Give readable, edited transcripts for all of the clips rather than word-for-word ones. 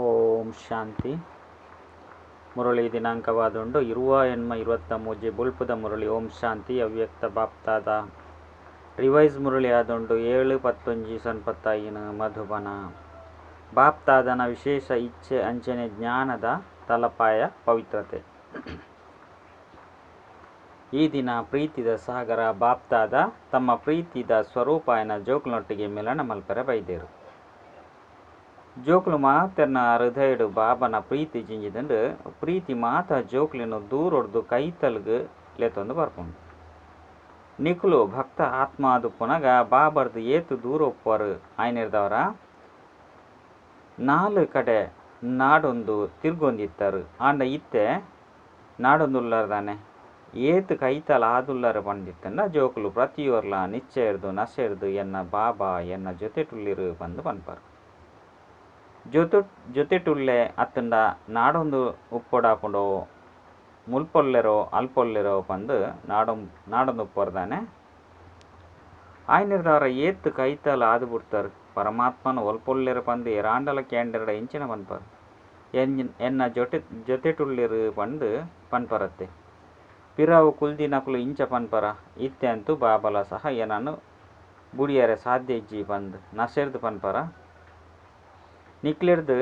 ಓಂ ಶಾಂತಿ. ಮುರಳಿ ದಿನಾಂಕವಾದುಂಡು 20/23 ಬುಲ್ಪುದ ಮುರಳಿ. ಓಂ ಶಾಂತಿ. ಅವ್ಯಕ್ತ ಬಾಪ್ತಾದ ರಿವೈಸ್ ಮುರಳಿ ಆದುಂಡು 7/11/95 ಮಧುಬನ. ಬಾಪ್ತಾದನ ವಿಶೇಷ ಇಚ್ಛೆ ಅಂಚನೆ ಜ್ಞಾನದ ತಲಪಾಯ ಪವಿತ್ರತೆ. ಈ ದಿನ ಪ್ರೀತಿದ ಸಾಗರ ಬಾಪ್ತಾದ ತಮ್ಮ ಪ್ರೀತಿದ ಸ್ವರೂಪಾಯನ ಜೋಕ್ಲೊಟ್ಟಿಗೆ ಮಿಲನ ಮಲ್ಪರೆ ಬೈದೇರು. ಜೋಕ್ಲು ಮಾತೆರ್ನ ಹೃದಯಡು ಬಾಬನ ಪ್ರೀತಿ ಜಿಂಜಿದಂಡು ಪ್ರೀತಿ ಮಾತ ಜೋಕ್ಲಿನ ದೂರೊಡ್ದು ಕೈತಲ್ಗು ಲೆತ್ತೊಂದು ಬರ್ಪುಂಡು. ನಿಕುಲು ಭಕ್ತ ಆತ್ಮಾದು ಪುನಗ ಬಾಬರ್ದು ಏತು ದೂರ ಒಪ್ಪರು ಆಯ್ನಿರ್ದವರ 4 ಕಡೆ ನಾಡೊಂದು ತಿರ್ಗೊಂದಿತ್ತರು. ಆಂಡ ಇತ್ತೆ ನಾಡೊಂದುಲ್ಲಾರ್ದಾನೆ ಏತು ಕೈತಲ ಆದುಲ್ಲಾರ ಬಂದಿತ್ತಂಡ ಜೋಕುಲು ಪ್ರತಿಯೊರ್ಲ ನಿಶ್ಚಯರ್ದು ನಶೆರ್ದು ಎನ್ನ ಬಾಬಾ ಎನ್ನ ಜೊತೆಟುಲ್ಲಿರು ಬಂದು ಪನ್ಪರು. ಜೊತೆಟುಲ್ಲೆ ಅತ್ತಂಡ ನಾಡೊಂದು ಉಪ್ಪೊಡಾಪುಂಡೋ ಮುಲ್ಪೊಲ್ಲೆರೋ ಅಲ್ಪೊಲ್ಲೆರೋ ಬಂದು ನಾಡೊಂದು ಉಪ್ಪೊರ್ದಾನೆ ಆಯ್ನಿರ್ದವರ ಏತ್ತು ಕೈತಲ ಆದು ಬಿಡ್ತಾರು. ಪರಮಾತ್ಮನ ಒಲ್ಪೊಲ್ಲೆರು ಬಂದು ಎರಾಂಡಲ ಕ್ಯಾಂಡರ್ಡ ಇಂಚಿನ ಪನ್ಪರು. ಎನ್ನ ಜೊತೆಟುಲ್ಲಿರು ಬಂದು ಪನ್ಪರತ್ತೆ. ಪಿರಾವು ಕುಲ್ದಿ ನಕುಲು ಇಂಚ ಪನ್ಪರ ಇತ್ತೆ ಅಂತೂ ಬಾಬಲ ಸಹ ಏನನ್ನು ಬುಡಿಯರೆ ಸಾಧ್ಯ ಇಜ್ಜಿ ಬಂದು ನಶೆರ್ದು ಪನ್ಪರ. ನಿಕ್ಲೆರ್ದು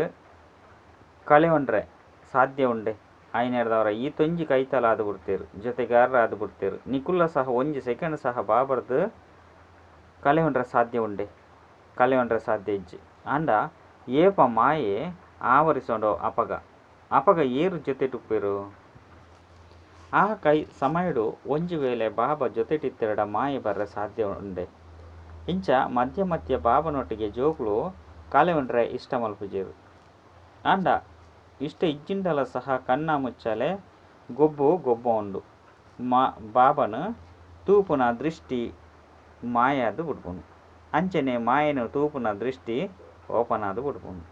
ಕಳೆ ಉಂಡ್ರೆ ಸಾಧ್ಯ ಉಂಡೆ ಆಯ್ನೆರ್ದವರ ಈ ತೊಂಜಿ ಕೈತಲ ಆದು ಬಿಡ್ತೇರು, ಜೊತೆಗಾರರ ಆದು ಬಿಡ್ತೇರು. ನಿಕುಲ್ಲ ಸಹ 1 ಸೆಕೆಂಡ್ ಸಹ ಬಾಬರ್ದು ಕಳೆ ಉಂಡ್ರೆ ಸಾಧ್ಯ ಉಂಡೆ, ಕಳೆ ಉಂಡ್ರೆ ಸಾಧ್ಯ ಇಜ್ಜಿ ಅಂಡ ಏಪ ಮಾಯೆ ಆವರಿಸೋಂಡೋ ಅಪಗ ಏರು ಜೊತೆಟುಪ್ಪೇರು. ಆ ಸಮಯಡು ಒಂಜಿ ವೇಳೆ ಬಾಬಾ ಜೊತೆಟಿತ್ತೆರಡ ಮಾಯೆ ಬರ್ರೆ ಸಾಧ್ಯ ಉಂಡೆ. ಇಂಚ ಮಧ್ಯ ಬಾಬನೊಟ್ಟಿಗೆ ಜೋಕ್ಲು ಕಲೆ ಉಂಡ್ರೆ ಇಷ್ಟ ಮಲ್ಪುಜೇರು. ಅಂಡ ಇಷ್ಟ ಇಜ್ಜಿಂಡಲ ಸಹ ಕನ್ನ ಮುಚ್ಚಲೆ ಗೊಬ್ಬ ಉಂಡು. ಬಾಬನು ತೂಪುನ ದೃಷ್ಟಿ ಮಾಯಾದು ಬಿಡ್ಪುನು. ಅಂಚನೆ ಮಾಯನು ತೂಪುನ ದೃಷ್ಟಿ ಓಪನ್ ಆದು ಬಿಡ್ಪುನು.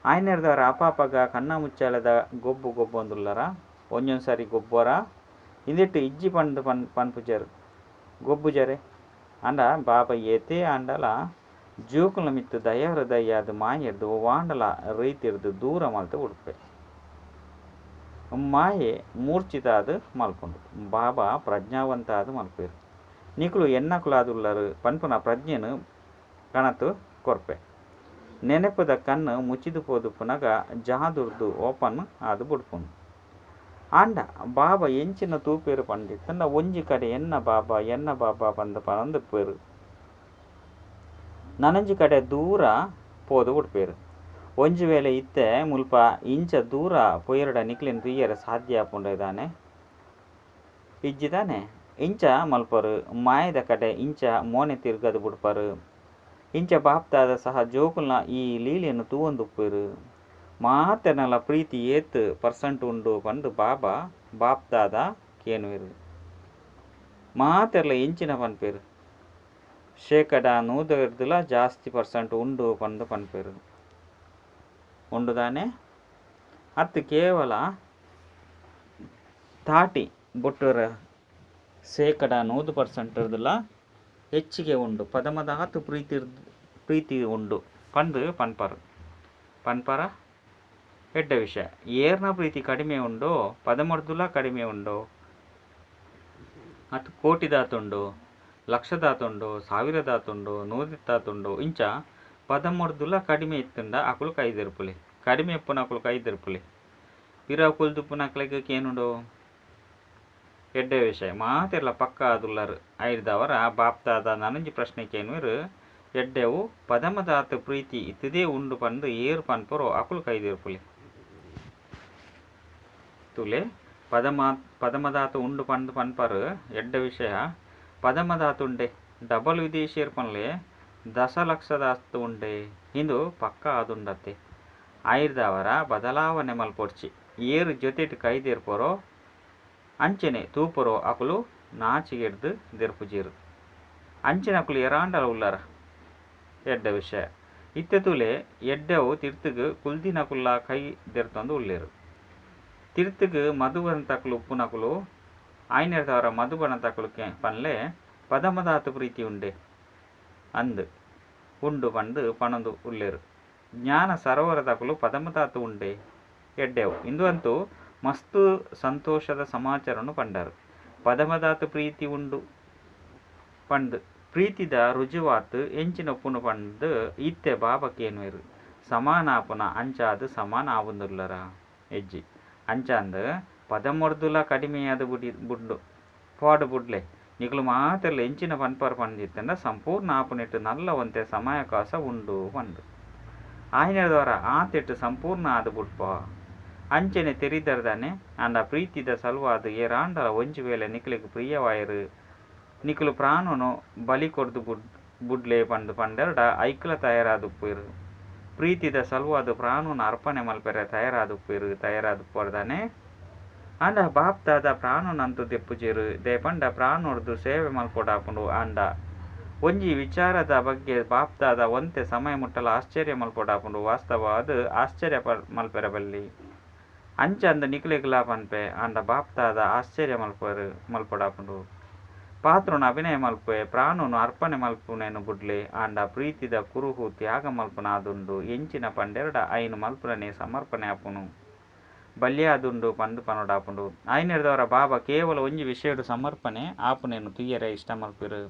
ಆಯ್ನೆರ್ದವರ ಅಪಾಪಗ ಕನ್ನ ಮುಚ್ಚಲೆದ ಗೊಬ್ಬು ಒಂದುಲ್ಲರ ಒಂಜೊಂದು ಸರಿ ಗೊಬ್ಬರ ಇಂದಿಟ್ಟು ಇಜ್ಜಿ ಪನ್ಪುಜರು ಗೊಬ್ಬುಜರೆ ಅಂಡ ಬಾಬಾ ಏತೆ ಅಂಡಲ ಜೋಕುಲ ಮಿತ್ತು ದಯ ಹೃದಯದ ಮಾಯೆರ್ದು ವಾಂಡಲ ರೀತಿರ್ದು ದೂರ ಮಲ್ತು ಉಡುಪೆ. ಮಾಯೆ ಮೂರ್ಛಿತಾದು ಮಲ್ಪುಂಡು. ಬಾಬಾ ಪ್ರಜ್ಞಾವಂತ ಆದು ಮಲ್ಪೇರು. ನಿಕುಲು ಎನ್ನಕುಲಾದುಲ್ಲರು ಪನ್ಪುನ ಪ್ರಜ್ಞೆನು ಕಣತು ಕೊರ್ಪೆ. ನೆನಪುದ ಕಣ್ಣು ಮುಚ್ಚಿದು ಪೋದು ಪುನಗ ಜಾದುರ್ದು ಓಪನ್ ಆದು ಬಿಡ್ಪುಂಡು. ಆಂಡ ಬಾಬಾ ಎಂಚಿನ ತೂಪೇರು ಪಂಡಿತ್ತಂಡ ಒಂಜಿ ಕಡೆ ಎನ್ನ ಬಾಬಾ ಬಂದು ಪನಂದುಪ್ಪೇರು. ನನಂಜಿ ಕಡೆ ದೂರ ಪೋದು ಬಿಡ್ಪೇರು. ಒಂಜಿ ವೇಳೆ ಇತ್ತೆ ಮುಲ್ಪ ಇಂಚ ದೂರ ಪೊಯ್ಯರಡ ನಿಕ್ಲಿನ ತುಯ್ಯರೆ ಸಾಧ್ಯ ಆಪುಂಡದಾನೆ ಇಜ್ಜಿದಾನೆ ಇಂಚ ಮಲ್ಪರು. ಮಾಯದ ಕಡೆ ಇಂಚ ಮೋನೆ ತಿರ್ಗದು ಬಿಡ್ಪರು. ಇಂಚ ಬಾಪ್ತಾದ ಸಹ ಜೋಕುಲ್ನ ಈ ಲೀಲೆಯನ್ನು ತೂವೊಂದುಪ್ಪೇರು. ಮಾತೆರ್ನಲ ಪ್ರೀತಿ ಏತ್ ಪರ್ಸೆಂಟ್ ಉಂಡು ಬಂದು ಬಾಪ್ತಾದ ಕೇನುವೆರು. ಮಾತೆರ್ಲ ಎಂಚಿನ ಪನ್ಪೇರು 100% ಜಾಸ್ತಿ ಪರ್ಸೆಂಟ್ ಉಂಡು ಬಂದು ಪನ್ಪೇರು ಉಂಡುದಾನೆ. ಅತ್ತು ಕೇವಲ 30 ಬೊಟ್ಟುರ 100% ಹೆಚ್ಚಿಗೆ ಉಂಡು. ಪದಮದಾತು ಪ್ರೀತಿ ಉಂಡು ಪಂದು ಪನ್ಪರ ಎಡ್ಡ ವಿಷಯ. ಏರ್ನ ಪ್ರೀತಿ ಕಡಿಮೆ ಉಂಡೋ ಪದಮರ್ದುಲ ಕಡಿಮೆ ಉಂಡೋ ಅದು ಕೋಟಿದಾತುಂಡು, ಲಕ್ಷದಾತುಂಡು, 1000 ದಾತುಂಡು, 100 ದಾತುಂಡು. ಇಂಚ ಪದಮರ್ದುಲ ಕಡಿಮೆ ಇತ್ತುಂಡ ಅಕುಲು ಕೈದೆರ್ಪುಲೆ, ಕಡಿಮೆ ಎಪ್ಪುನ ಅಕುಲು ಕೈದೆರ್ಪುಲೆ. ಪಿರ ಕುಲ್ದುಪ್ಪುನಕ್ಲೆಗ್ ಕೇನುಂಡು ಎಡ್ಡ ವಿಷಯ. ಮಾತೆರ್ಲ ಪಕ್ಕ ಆದುಲ್ಲರು ಐರ್ದವರ ಬಾಪ್ತಾದ ನನಂಜಿ ಪ್ರಶ್ನೆ ಕೇನುವೆರು. ಎಡ್ಡೆವು ಪದಮದಾತ ಪ್ರೀತಿ ಇತ್ತದೇ ಉಂಡು ಪಂದು ಏರು ಪನ್ಪರೋ ಅಕುಲು ಕೈದೆರ್ಪುಲೆ. ತುಲೆ ಪದಮದಾತ ಉಂಡು ಪಂದು ಪನ್ಪರು ಎಡ್ಡ ವಿಷಯ. ಪದಮದಾತುಂಡೆ ಡಬಲ್ ವಿದೇಶಿಯರ್ ಪನ್ಲೆ 10 ಲಕ್ಷದಾಸ್ತು ಉಂಡೆ ಇಂದು ಪಕ್ಕ ಆದುಂಡತ್ತೆ. ಐರ್ದವರ ಬದಲಾವಣೆ ಮಲ್ಪೊಡ್ಚಿ ಏರು ಜೊತೆಟ್ ಕೈದೆರ್ಪರೋ ಅಂಚನೆ ತೂಪರೋ ಅಕುಲು ನಾಚಿಗೆಡ್ದು ದೆರ್ಪುಜೇರು. ಅಂಚನೆ ಅಕುಲು ಎರಾಂಡಲ ಉಲ್ಲರ ಎಡ್ಡ ವಿಷಯ. ಇತ್ತೆ ತುಲೆ ಎಡ್ಡೆವು ತಿರ್ತುಗು ಕುಲ್ದಿನಕುಲ್ಲ ಕೈ ದೆರ್ತೊಂದು ಉಲ್ಲೇರು. ತಿರ್ತುಗು ಮಧುಬನತಕುಲು ಉಪ್ಪುನಕುಲು ಆಯ್ನೆರ್ದವರ ಮಧುಬನತಕುಲು ಪನ್ಲೆ ಪದಮದಾತು ಪ್ರೀತಿ ಉಂಡೆ ಅಂದು ಉಂಡು ಬಂದು ಪಣಂದು ಉಲ್ಲೇರು. ಜ್ಞಾನ ಸರೋವರದಾಗಲು ಪದಮದಾತು ಉಂಡೆ ಎಡ್ಡೆವು ಇಂದು ಅಂತೂ ಮಸ್ತು ಸಂತೋಷದ ಸಮಾಚಾರನು ಪಂಡರು. ಪದಮದಾತು ಪ್ರೀತಿ ಉಂಡು ಪಂಡ್ ಪ್ರೀತಿದ ರುಜುವಾತು ಎಂಚಿನ ಒಪ್ಪುನು ಪಂಡ್ ಇತ್ತೆ ಬಾಬಕೇನುವೆರು ಸಮಾನಾಪುನ ಅಂಚಾದು ಸಮಾನ ಆವುಂದುಲ್ಲರ ಎಜ್ಜಿ ಅಂಚಾಂದ್ ಪದಮೊರ್ದುಲ ಕಡಿಮೆಯಾದ ಬುಡ್ಡು ಪಾಡು ಬುಡ್ಲೆ ನಿಕುಲು ಮಾತೆಲ್ಲ ಎಂಚಿನ ಪನ್ಪರು ಪಂದಿತ್ತಂಡ ಸಂಪೂರ್ಣ ಆಪುನೆಟ್ಟು ನಲ್ಲ ಒಂತೆ ಸಮಯಕಾಸ ಉಂಡು ಪಂಡು ಆಯ್ನೆರ ದ್ವಾರ ಆತೆಟ್ಟು ಸಂಪೂರ್ಣ ಆದ ಬುಡ್ಪ ಅಂಚನೆ ತೆರಿದರ್ದಾನೆ ಅಂಡ ಪ್ರೀತಿದ ಸಲುವಾದು ಏರಾಂಡಲ ಒಂಜಿ ವೇಳೆ ನಿಕುಲಿಗೆ ಪ್ರಿಯವಾಯರು ನಿಕುಲು ಪ್ರಾಣನು ಬಲಿ ಕೊಡ್ದು ಬುಡ್ಲೆ ಪಂಡು ಪಂಡೆರಡ ಐಕ್ಲ ತಯಾರಾದುಪ್ಪೇರು ಪ್ರೀತಿದ ಸಲುವಾದು ಪ್ರಾಣನ ಅರ್ಪಣೆ ಮಲ್ಪೆರೆ ತಯಾರಾದುಪ್ಪರ್ದಾನೆ ಅಂಡ ಬಾಪ್ದಾದ ಪ್ರಾಣನಂತೂ ದೆಪ್ಪುಜೇರು ದೇಪಂಡ ಪ್ರಾಣೊರ್ದು ಸೇವೆ ಮಲ್ಪೊಡಾಪುಂಡು ಅಂಡ ಒಂಜಿ ವಿಚಾರದ ಬಗ್ಗೆ ಬಾಪ್ದಾದ ಒಂತೆ ಸಮಯ ಮುಟ್ಟಲ ಆಶ್ಚರ್ಯ ಮಲ್ಪೊಡಾಪುಂಡು ವಾಸ್ತವ ಅದು ಆಶ್ಚರ್ಯ ಮಲ್ಪೆರ ಬಲ್ಲಿ ಅಂಚಂದ ನಿಕುಲೆಗ್ಲಾ ಪನ್ಪೆ ಅಂಡ ಬಾಪ್ದಾದ ಆಶ್ಚರ್ಯ ಮಲ್ಪೊಡಾಪುಂಡು ಪಾತ್ರನ ಅಭಿನಯ ಮಲ್ಪೆ ಪ್ರಾಣನು ಅರ್ಪಣೆ ಮಲ್ಪುನೇನು ಬುಡ್ಲೆ ಅಂಡ ಪ್ರೀತಿದ ಕುರುಹು ತ್ಯಾಗ ಮಲ್ಪುನಾದುಂಡು ಎಂಚಿನ ಪಂಡೆರಡ ಐನು ಮಲ್ಪುರನೆ ಸಮರ್ಪಣೆ ಆಪುನು ಬಲ್ಯಾದುಂಡು ಪಂದು ಪನೋಡಾಪುಂಡು ಐನೆರ್ದವರ ಬಾಬಾ ಕೇವಲ ಒಂಜಿ ವಿಷಯಡು ಸಮರ್ಪಣೆ ಆಪುನೇನು ತುಯ್ಯರೆ ಇಷ್ಟ ಮಲ್ಪಿರು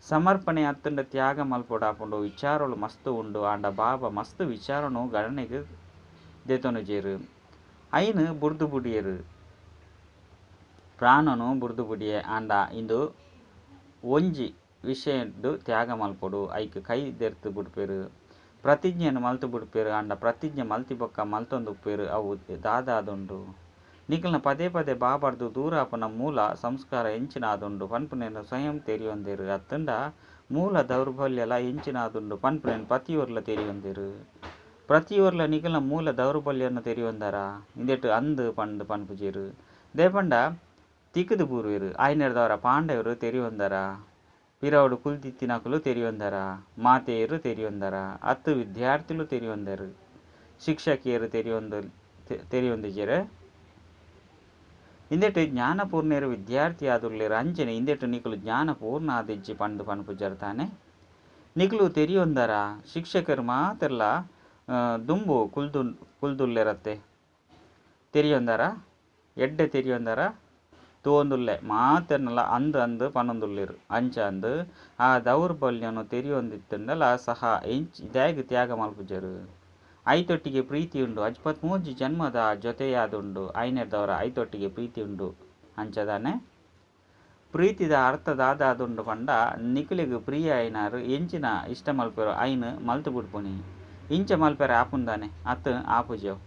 ಸಮರ್ಪಣೆ ಅತ್ತುಂಡ ತ್ಯಾಗ ಮಲ್ಪೊಡಾಪುಂಡು ವಿಚಾರಗಳು ಮಸ್ತು ಉಂಡು ಆಂಡ ಬಾಬಾ ಮಸ್ತು ವಿಚಾರನು ಗಣನೆಗೆ ದೆತೊನು ಜೇರು ಐನು ಬುರ್ದು ಬುಡಿಯರು ಪ್ರಾಣನು ಬುರ್ದು ಬುಡಿಯೆ ಆಂಡ ಇಂದು ಒಂಜಿ ವಿಷಯಡು ತ್ಯಾಗ ಮಲ್ಪೊಡು ಐಕ್ ಕೈ ದೆರ್ತು ಬುಡ್ಪೇರು ಪ್ರತಿಜ್ಞೆಯನ್ನು ಮಲ್ತು ಬಿಡ್ಪೇರು ಅಂಡ ಪ್ರತಿಜ್ಞೆ ಮಲ್ತಿ ಬೊಕ್ಕ ಮಲ್ತೊಂದು ಉಪ್ಪೇರು ಅವು ದಾದಾದುಂಡು ನಿಕಲ್ನ ಪದೇ ಪದೇ ಬಾಬರ್ದು ದೂರಾಪನ ಮೂಲ ಸಂಸ್ಕಾರ ಎಂಚಿನಾದುಂಡು ಪನ್ಪುನೇನು ಸ್ವಯಂ ತೆರಿಯೊಂದೇರು ಅತ್ತಂಡ ಮೂಲ ದೌರ್ಬಲ್ಯಲ ಎಂಚಿನಾದುಂಡು ಪನ್ಪುನೇನು ಪ್ರತಿಯೊರ್ಲ ತೆರಿಯೊಂದೇರು ಪ್ರತಿಯೊರ್ಲ ನಿಕಲ್ನ ಮೂಲ ದೌರ್ಬಲ್ಯವನ್ನು ತೆರಿಯೊಂದಾರ ಇಂದೆಟ್ಟು ಅಂದು ಪಂಡು ಪನ್ಪುಜೇರು ದೇಪಂಡ ತಿಕ್ಕದು ಬೂರುವೆರು ಆಯ್ನೆರ್ದವರ ಪಾಂಡವರು ತೆರಿಯೊಂದಾರ ಪಿರವಡು ಕುಲ್ತಿತ್ತಿನಕುಲು ತೆರಿಯೊಂದರ ಮಾತೆಯರು ತೆರಿಯೊಂದರ ಹತ್ತು ವಿದ್ಯಾರ್ಥಿಗಳು ತೆರಿಯೊಂದರು ಶಿಕ್ಷಕಿಯರು ತೆರಿಯೊಂದಿಜೆರೆ ಇಂದೆಟ್ಟು ಜ್ಞಾನಪೂರ್ಣರು ವಿದ್ಯಾರ್ಥಿ ಆದುರ್ಲೇರು ಅಂಚನೆ ಇಂದೆಟ್ಟು ನಿಕುಲು ಜ್ಞಾನಪೂರ್ಣ ಆದಿಜ್ಜಿ ಪಂಡು ಪನ್ಪು ಜರ್ತಾನೆ ನಿಕುಲು ತೆರಿಯೊಂದರ ಶಿಕ್ಷಕರು ಮಾತೆಲ್ಲ ದುಂಬು ಕುಲ್ದುಲ್ಲೆರತ್ತೆ ತೆರಿಯೊಂದರ ಎಡ್ಡೆ ತೆರಿಯೊಂದರ ತೋಂದುಲ್ಲೆ ಮಾತೆರ್ನಲ ಅಂದು ಪನೊಂದುಲ್ಲೆರು ಅಂಚಂದು ಆ ದೌರ್ಬಲ್ಯನು ತೆರಿಯೊಂದಿತ್ತಂಡಲ ಸಹ ಇದಾಗಿ ತ್ಯಾಗ ಮಲ್ಪುಜರು ಐತೊಟ್ಟಿಗೆ ಪ್ರೀತಿ ಉಂಡು 53 ಜನ್ಮದ ಜೊತೆಯಾದುಂಡು ಐನೆರ್ದವರ ಐತೊಟ್ಟಿಗೆ ಪ್ರೀತಿ ಉಂಡು ಅಂಚದಾನೆ ಪ್ರೀತಿದ ಅರ್ಥದಾದುಂಡು ಪಂಡ ನಿಕುಲಿಗೆ ಪ್ರಿಯ ಐನಾರು ಎಂಚಿನ ಇಷ್ಟ ಮಲ್ಪೆರು ಐನು ಮಲ್ತು ಬಿಡ್ಪುನಿ ಇಂಚ ಮಲ್ಪೆರ ಆಪುಂದಾನೆ ಅತ್ತು ಆಪುಜವು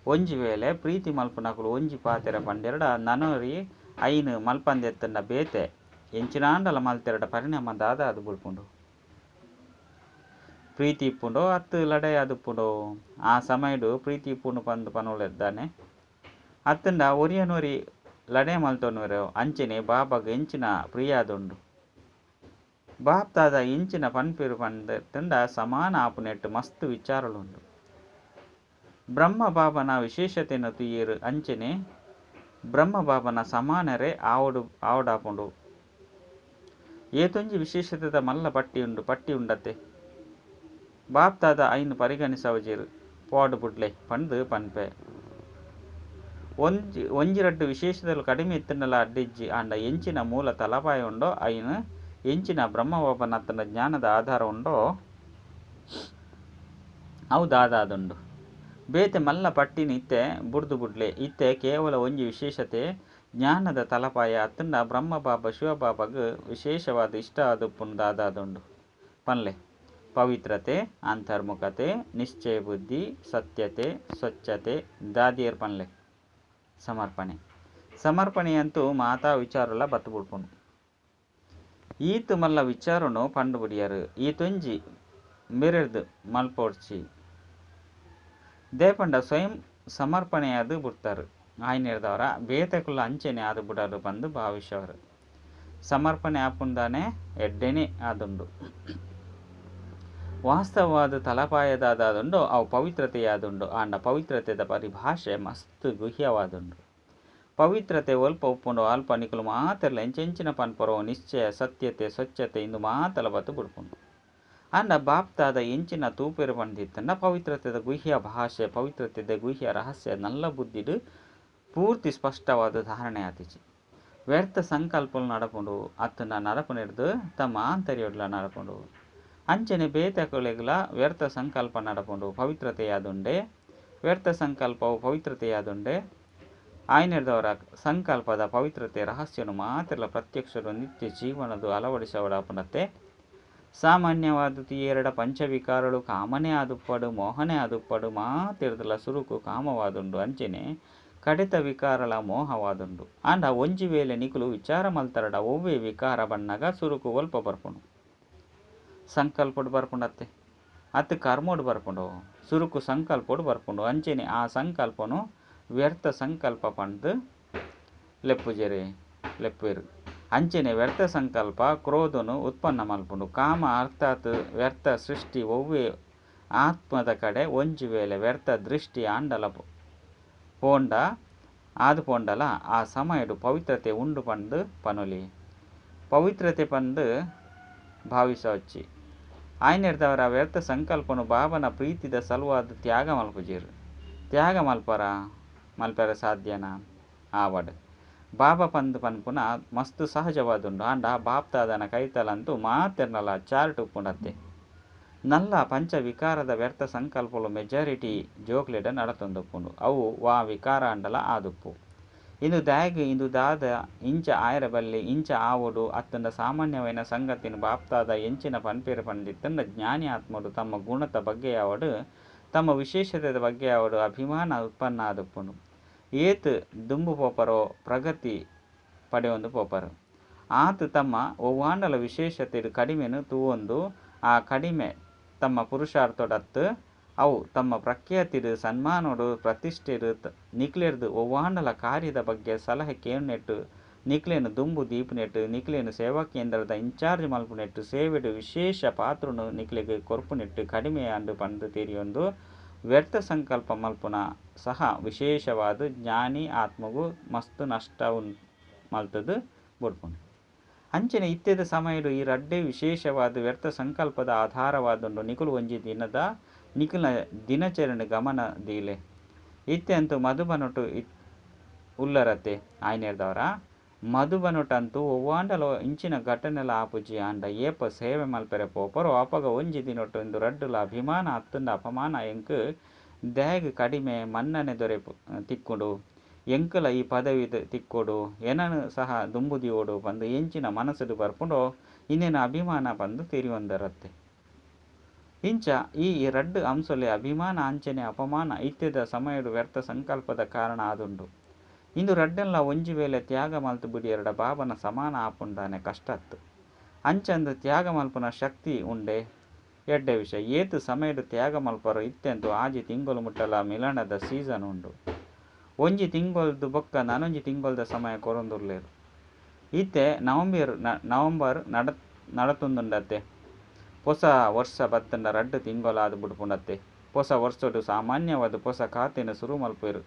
ಒಂಜಿ ವೇಳೆ ಪ್ರೀತಿ ಮಲ್ಪುನಕುಲು ಒಂಜಿ ಪಾತೆರ ಪಂಡೆರಡ ನನರಿ ಐನು ಮಲ್ಪಂದೆತ್ತಂಡ ಬೇತೆ ಎಂಚಿನಾಂಡಲ ಮಲ್ತೆರಡ ಪರಿಣಾಮ ದಾದಾದು ಬುಡ್ಪುಂಡು ಪ್ರೀತಿ ಇಪ್ಪುಂಡೋ ಅತ್ತು ಲಡೆ ಅದುಪ್ಪುಂಡೋ ಆ ಸಮಯಡು ಪ್ರೀತಿ ಇಪ್ಪುಂಡು ಪಂದು ಪನೋಳೆದ್ದಾನೆ ಅತ್ತಂಡ ಒರಿಯನೊರಿ ಲಡೆ ಮಲ್ತೊನ್ನುವೆರು ಅಂಚನೆ ಬಾಬಾಗ ಎಂಚಿನ ಪ್ರಿಯಾದುಂಡು ಬಾಪ್ತಾದ ಇಂಚಿನ ಪನ್ಪೇರು ಪಂದೆತ್ತಂಡ ಸಮಾನ ಆಪುನೆಟ್ಟು ಮಸ್ತ್ ವಿಚಾರಳುಂಡು ಬ್ರಹ್ಮ ಬಾಬನ ವಿಶೇಷತೆಯನ್ನು ತುಯ್ಯರು ಅಂಚನೆ ಬ್ರಹ್ಮ ಬಾಬನ ಸಮಾನರೇ ಆವಡಾಪುಂಡು ಏತೊಂಜಿ ವಿಶೇಷತೆದ ಮಲ್ಲ ಪಟ್ಟಿ ಉಂಡತೆ ಬಾಪ್ತಾದ ಐನು ಪರಿಗಣಿಸವಜೇರು ಪಾಡು ಬುಡ್ಲೆ ಪಂದು ಪನ್ಪೆ ಒಂಜಿರಡ್ಡು ವಿಶೇಷತೆಲು ಕಡಿಮೆ ಇತ್ತಂಡಲ ಅಡ್ಡಿಜ್ಜಿ ಆಂಡ ಎಂಚಿನ ಮೂಲ ತಲಪಾಯ ಉಂಡೋ ಐನು ಎಂಚಿನ ಬ್ರಹ್ಮ ಬಾಬನ ಅತ್ತನ ಜ್ಞಾನದ ಆಧಾರ ಉಂಡೋ ಅವು ದಾದಾದುಂಡು ಬೇತೆ ಮಲ್ಲ ಪಟ್ಟಿನ ಇತ್ತೆ ಬುಡ್ದು ಬುಡ್ಲೆ ಇತ್ತೆ ಕೇವಲ ಒಂಜಿ ವಿಶೇಷತೆ ಜ್ಞಾನದ ತಲಪಾಯ ಅತ್ತಂಡ ಬ್ರಹ್ಮ ಬಾಬಾ ಶಿವಬಾಬಾಗ ವಿಶೇಷವಾದ ಇಷ್ಟ ಆದುಪ್ಪುಂಡು ದಾದಾದುಂಡು ಪನ್ಲೆ ಪವಿತ್ರತೆ ಅಂತರ್ಮುಖತೆ ನಿಶ್ಚಯ ಬುದ್ಧಿ ಸತ್ಯತೆ ಸ್ವಚ್ಛತೆ ದಾದಿಯರ್ ಪನ್ಲೆ ಸಮರ್ಪಣೆಯಂತೂ ಮಾತಾ ವಿಚಾರಲ ಬತ್ತು ಬಿಡ್ಪುಂಡು ಈತು ಮಲ್ಲ ವಿಚಾರನು ಪಂಡು ಬಿಡಿಯರು ಈತೊಂಜಿ ಮೆರೆದು ಮಲ್ಪೋಡ್ಚಿ ದೇಪಂಡ ಸ್ವಯಂ ಸಮರ್ಪಣೆಯಾದು ಬಿಡ್ತಾರು ಆಯ್ನೆರ್ದವರ ಬೇತೆಕುಲ್ಲ ಅಂಚನೆ ಆದು ಬಿಡಲು ಬಂದು ಭಾವಿಸವರು ಸಮರ್ಪಣೆ ಆಪುಂದಾನೆ ಎಡ್ಡೆನೆ ಆದುಂಡು ವಾಸ್ತವವಾದ ತಲಪಾಯದಾದುಂಡು ಅವು ಪವಿತ್ರತೆಯಾದುಂಡು ಆಂಡ ಪವಿತ್ರತೆದ ಪರಿಭಾಷೆ ಮಸ್ತ್ ಗುಹ್ಯವಾದುಂಡು ಪವಿತ್ರತೆ ಒಲ್ಪ ಉಪ್ಪುಂಡು ಅಲ್ಪ ನಿಕುಲು ಮಾತೆರ್ಲ ಎಂಚೆಂಚಿನ ಪನ್ಪರೋ ನಿಶ್ಚಯ ಸತ್ಯತೆ ಸ್ವಚ್ಛತೆ ಇಂದು ಮಾತಲ ಬತ್ತು ಬಿಡ್ಪುಂಡು ಅಂಡ ಬಾಪ್ತಾದ ಎಂಚಿನ ತೂಪೇರು ಪಂಡಿತ್ತಂಡ ಪವಿತ್ರತೆದ ಗುಹ್ಯ ಭಾಷೆ ಪವಿತ್ರತೆದ ಗುಹ್ಯ ರಹಸ್ಯ ನಲ್ಲ ಬುದ್ಧಿಡು ಪೂರ್ತಿ ಸ್ಪಷ್ಟವಾದ ಧಾರಣೆ ಆತಿಚಿ. ವ್ಯರ್ಥ ಸಂಕಲ್ಪలు ನಡಪುಂಡು ಅತ್ತನ ನಡಪುನಿಡ್ದು ತಮ್ಮ ಆಂತರ್ಯಡ್ಲ ನಡಪುಂಡು. ಅಂಚನೆ ಬೇತಕೊಲೆಗ್ಲ ವ್ಯರ್ಥ ಸಂಕಲ್ಪ ನಡಪುಂಡು ಪವಿತ್ರತೆಯಾದುಂಡೆ. ವ್ಯರ್ಥ ಸಂಕಲ್ಪವು ಪವಿತ್ರತೆಯಾದುಂಡೆ ಆಯ್ನೆಡ್ದವರ ಸಂಕಲ್ಪದ ಪವಿತ್ರತೆ ರಹಸ್ಯನು ಮಾತ್ರ ಪ್ರತ್ಯಕ್ಷರು ನಿತ್ಯ ಜೀವನದು ಅಳವಡಿಸವಡಪುನತ್ತೆ. ಸಾಮಾನ್ಯವಾದ ಎರಡು ಪಂಚವಿಕಾರಗಳು ಕಾಮನೆ ಆದುಪ್ಪಡು ಮೋಹನೆ ಆದುಪ್ಪಡು ಮಾತಿರ್ದಲ ಸುರುಕು ಕಾಮವಾದುಂಡು ಅಂಚೆನೆ ಕಡಿತ ವಿಕಾರಲ ಮೋಹವಾದುಂಡು. ಅಂಡ ಒಂಜಿ ವೇಳೆ ನಿಕುಲು ವಿಚಾರ ಮಲ್ತರಡ ಒವ್ವೇ ವಿಕಾರ ಬಣ್ಣಗ ಸುರುಕು ಒಲ್ಪ ಬರ್ಪುಂಡು. ಸಂಕಲ್ಪಡು ಬರ್ಪುಂಡತ್ತೆ ಅತ್ತು ಕರ್ಮೋಡು ಬರ್ಪುಂಡು ಸುರುಕು ಸಂಕಲ್ಪೋಡು ಬರ್ಪುಂಡು. ಅಂಚೆನೆ ಆ ಸಂಕಲ್ಪನು ವ್ಯರ್ಥ ಸಂಕಲ್ಪ ಪಂದು ಲೆಪ್ಪುಜೆರೆ ಲೆಪ್ಪೇರು. ಅಂಚೆನೆ ವ್ಯರ್ಥ ಸಂಕಲ್ಪ ಕ್ರೋಧನು ಉತ್ಪನ್ನ ಮಲ್ಪುಂಡು. ಕಾಮ ಅರ್ಥಾತ್ ವ್ಯರ್ಥ ಸೃಷ್ಟಿ ಒವ್ವೇ ಆತ್ಮದ ಕಡೆ ಒಂಜಿ ವೇಳೆ ವ್ಯರ್ಥ ದೃಷ್ಟಿ ಆಂಡಲ ಪೋಂಡ ಆದು ಪೋಂಡಲ ಆ ಸಮಯಡು ಪವಿತ್ರತೆ ಉಂಡು ಪಂದು ಪನುಲಿ ಪವಿತ್ರತೆ ಪಂದು ಭಾವಿಸವಚ್ಚಿ. ಆಯ್ನೆಡ್ದವರ ವ್ಯರ್ಥ ಸಂಕಲ್ಪನು ಬಾಬನ ಪ್ರೀತಿದ ಸಲುವಾದ ತ್ಯಾಗ ಮಲ್ಪುಜೇರು. ತ್ಯಾಗ ಮಲ್ಪರ ಸಾಧ್ಯನಾ ಆವಡ್ ಬಾಬಾ ಪಂದು ಪನ್ಪುನ ಮಸ್ತು ಸಹಜವಾದುಂಡು. And ಬಾಪ್ತಾದನ ಕೈತಲಂತೂ ಮಾತೆರ್ನಲ chart ಉಪ್ಪುಂಡತ್ತೆ. ನಲ್ಲ ಪಂಚ ವಿಕಾರದ ವ್ಯರ್ಥ ಸಂಕಲ್ಪಲು ಮೆಜಾರಿಟಿ ಜೋಕ್ಲೆಡ ನಡತೊಂದುಪ್ಪುಂಡು. ಅವು ವಾ ವಿಕಾರ ಅಂಡಲ ಆದುಪ್ಪು. ಇಂದು ದಾಗ್ ಇಂದು ದಾದ ಇಂಚ ಆಯರ ಬಲ್ಲಿ ಇಂಚ ಆವುಡು ಅತ್ತಂಡ ಸಾಮಾನ್ಯವಾದ ಸಂಗತಿನ ಬಾಪ್ತಾದ ಎಂಚಿನ ಪನ್ಪೇರು ಪಂಡಿತ್ತಂಡ ಜ್ಞಾನಿ ಆತ್ಮಡು ತಮ್ಮ ಗುಣದ ಬಗ್ಗೆ ಅವಡು ತಮ್ಮ ವಿಶೇಷತೆಯ ಬಗ್ಗೆ ಅವಡು ಅಭಿಮಾನ ಉತ್ಪನ್ನ ಆದುಪ್ಪುಂಡು. ಏತ್ ದುಂಬು ಪೋಪರೋ ಪ್ರಗತಿ ಪಡೆಯೊಂದು ಪೋಪರು ಆತು ತಮ್ಮ ಒವ್ವಾಂಡಲ ವಿಶೇಷತೆಡು ಕಡಿಮೆನು ತೂವೊಂದು ಆ ಕಡಿಮೆ ತಮ್ಮ ಪುರುಷಾರ್ಥೊಡತ್ತು ಅವು ತಮ್ಮ ಪ್ರಖ್ಯಾತಿಡು ಸನ್ಮಾನೋಡು ಪ್ರತಿಷ್ಠೆಡು ನಿಕ್ಲೆರ್ದು ಒವ್ವಾಂಡಲ ಕಾರ್ಯದ ಬಗ್ಗೆ ಸಲಹೆ ಕೇಳುನೆಟ್ಟು ನಿಕ್ಲೇನು ದುಂಬು ದೀಪುನೆಟ್ಟು ನಿಕ್ಲೇನು ಸೇವಾ ಕೇಂದ್ರದ ಇನ್ಚಾರ್ಜ್ ಮಲ್ಪುನೆಟ್ಟು ಸೇವೆಡು ವಿಶೇಷ ಪಾತ್ರನು ನಿಕ್ಲೆಗೆ ಕೊರ್ಪುನೆಟ್ಟು ಕಡಿಮೆ ಅಂಡು ಪಂದು ತೆರಿಯೊಂದು ವ್ಯರ್ಥ ಸಂಕಲ್ಪ ಮಲ್ಪುನ ಸಹ ವಿಶೇಷವಾದ ಜ್ಞಾನಿ ಆತ್ಮಗೂ ಮಸ್ತು ನಷ್ಟ ಮಲ್ತದು ಬುಡ್ಪುಂಡು. ಅಂಚನೆ ಇತ್ಯದ ಸಮಯಡು ಈ ರಡ್ಡೆ ವಿಶೇಷವಾದ ವ್ಯರ್ಥ ಸಂಕಲ್ಪದ ಆಧಾರವಾದುಂಡು ನಿಕುಲು ಒಂಜಿ ದಿನದ ನಿಕುಲ ದಿನಚರಣೆ ಗಮನ ದೀಲೆ ಇತ್ಯಂತೂ ಮಧುಬನೊಟ್ಟು ಉಲ್ಲರತೆ ಆಯ್ನೆರ್ದವರ ಮಧುಬನೊಟ್ಟಂತೂ ಒವ್ವಾಂಡಲ ಇಂಚಿನ ಘಟನೆಲ ಆಪುಜಿ ಆಂಡ ಏಪ ಸೇವೆ ಮಲ್ಪೆರೆ ಪೋಪರು ಅಪಗ ಒಂಜಿ ದಿನೊಟ್ಟು ಇಂದು ರಡ್ಡುಲ ಅಭಿಮಾನ ಅತ್ತುಂಡ ಅಪಮಾನ ಎಂಕ್ ದ್ಯಾಗ್ ಕಡಿಮೆ ಮನ್ನನೆ ದೊರೆ ತಿಕ್ಕುಡು ಎಂಕಲ ಈ ಪದವಿ ತಿಕ್ಕೊಡು ಏನನು ಸಹ ದುಂಬುದಿಯೋಡು ಪಂದು ಎಂಚಿನ ಮನಸ್ಸುಡು ಬರ್ಪುಂಡು ಇನ್ನೇನು ಅಭಿಮಾನ ಪಂದು ತಿರಿಯೊಂದರತ್ತೆ. ಇಂಚ ಈ ರಡ್ಡು ಅಂಶಲೆ ಅಭಿಮಾನ ಅಂಚನೆ ಅಪಮಾನ ಇತ್ಯದ ಸಮಯಡು ವ್ಯರ್ಥ ಸಂಕಲ್ಪದ ಕಾರಣ ಆದುಂಡು. ಇಂದು ರಡ್ಡೆಲ್ಲ ಒಂಜಿ ವೇಳೆ ತ್ಯಾಗ ಮಲ್ತು ಬಿಡಿ ಎರಡ ಬಾಬನ ಸಮಾನ ಆಪುಂಡಾನೆ ಕಷ್ಟತ್ತು. ಅಂಚಂದು ತ್ಯಾಗ ಮಲ್ಪುನ ಶಕ್ತಿ ಉಂಡೆ ಎಡ್ಡೆ ವಿಷಯ ಏತು ಸಮಯಡು ತ್ಯಾಗ ಮಲ್ಪರು ಇತ್ತೆಂದು ಆಜಿ ತಿಂಗಳು ಮುಟ್ಟಲ ಮಿಲನದ ಸೀಸನ್ ಉಂಡು. ಒಂಜಿ ತಿಂಗೊಲ್ದು ಬೊಕ್ಕ ನನೊಂಜಿ ತಿಂಗೊಲ್ದ ಸಮಯ ಕೊರೊಂದುರ್ಲೇರು. ಇತ್ತೆ ನವಂಬರ್ ನಡತುಂದುಂಡತ್ತೆ. ಹೊಸ ವರ್ಷ ಬತ್ತಂಡ ರಡ್ಡು ತಿಂಗೊಲಾದು ಬಿಡ್ಪುಂಡತ್ತೆ. ಹೊಸ ವರ್ಷಡು ಸಾಮಾನ್ಯವಾದ ಹೊಸ ಖಾತೆನ ಶುರು ಮಲ್ಪೇರು.